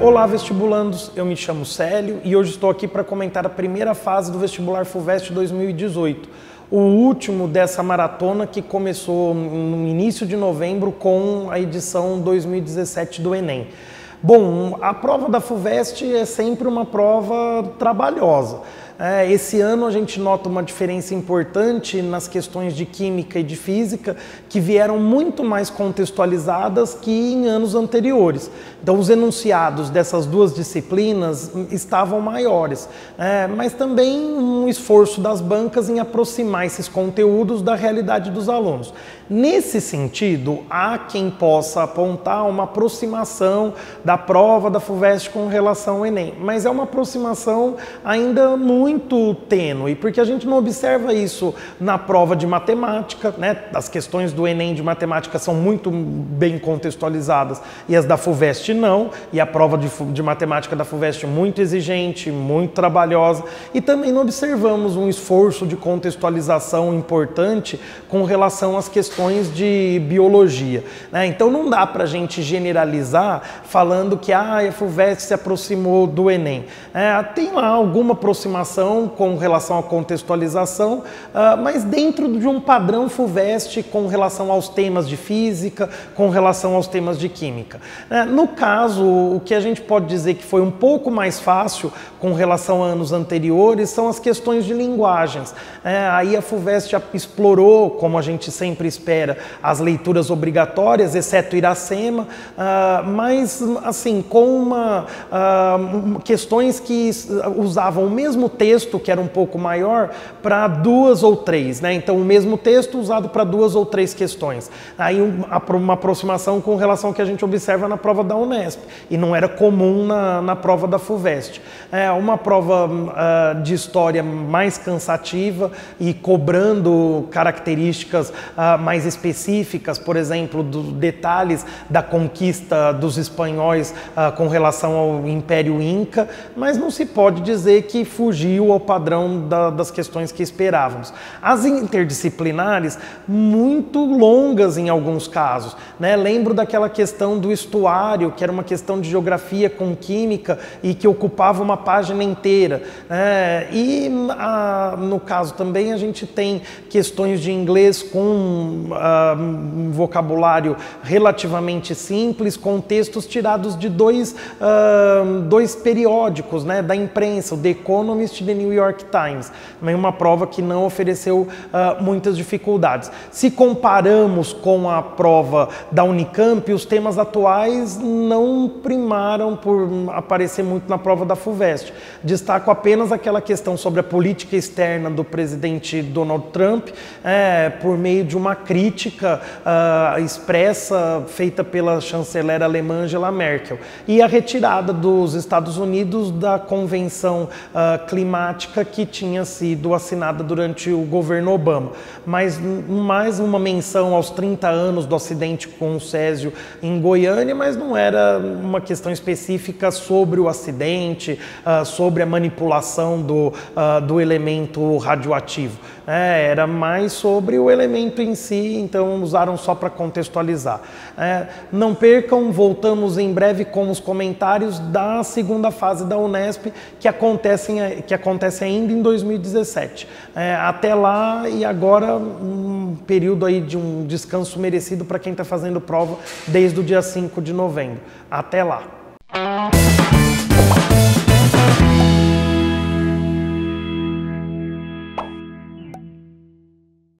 Olá, vestibulandos, eu me chamo Célio e hoje estou aqui para comentar a primeira fase do vestibular FUVEST 2018, o último dessa maratona que começou no início de novembro com a edição 2017 do Enem. Bom, a prova da FUVEST é sempre uma prova trabalhosa. Esse ano a gente nota uma diferença importante nas questões de química e de física que vieram muito mais contextualizadas que em anos anteriores. Então os enunciados dessas duas disciplinas estavam maiores, mas também um esforço das bancas em aproximar esses conteúdos da realidade dos alunos. Nesse sentido, há quem possa apontar uma aproximação da prova da FUVEST com relação ao Enem, mas é uma aproximação ainda muito tênue, porque a gente não observa isso na prova de matemática, As questões do Enem de matemática são muito bem contextualizadas e as da FUVEST não, e a prova de matemática da FUVEST muito exigente, muito trabalhosa, e também não observamos um esforço de contextualização importante com relação às questões de biologia, Então não dá para a gente generalizar falando que a FUVEST se aproximou do Enem. Tem lá alguma aproximação com relação à contextualização, mas dentro de um padrão FUVEST com relação aos temas de física, com relação aos temas de química. No caso, o que a gente pode dizer que foi um pouco mais fácil com relação a anos anteriores são as questões de linguagens. Aí a FUVEST explorou, como a gente sempre espera, as leituras obrigatórias, exceto Iracema, mas assim, com questões que usavam o mesmo texto, que era um pouco maior, para duas ou três, Então o mesmo texto usado para duas ou três questões. Aí uma aproximação com relação ao que a gente observa na prova da Unesp, e não era comum na prova da FUVEST. Uma prova de história mais cansativa e cobrando características mais específicas, por exemplo, dos detalhes da conquista dos espanhóis com relação ao Império Inca, mas não se pode dizer que fugiu ao padrão das questões que esperávamos. As interdisciplinares, muito longas em alguns casos, Lembro daquela questão do estuário, que era uma questão de geografia com química e que ocupava uma página inteira. No caso também a gente tem questões de inglês com um vocabulário relativamente simples, com textos tirados de dois periódicos, da imprensa, o The Economist e The New York Times. Também uma prova que não ofereceu muitas dificuldades. Se comparamos com a prova da Unicamp, os temas atuais não primaram por aparecer muito na prova da FUVEST. Destaco apenas aquela questão sobre a política externa do presidente Donald Trump, por meio de uma crítica expressa feita pela chanceler alemã Angela Merkel, e a retirada dos Estados Unidos da convenção climática que tinha sido assinada durante o governo Obama. Mas mais uma menção aos 30 anos do acidente com o Césio em Goiânia, mas não era uma questão específica sobre o acidente, sobre a manipulação do elemento radioativo. Era mais sobre o elemento em si, então usaram só para contextualizar. Não percam, voltamos em breve com os comentários da segunda fase da Unesp, que acontece ainda em 2017. Até lá, e agora um período aí de um descanso merecido para quem está fazendo prova desde o dia 5 de novembro. Até lá!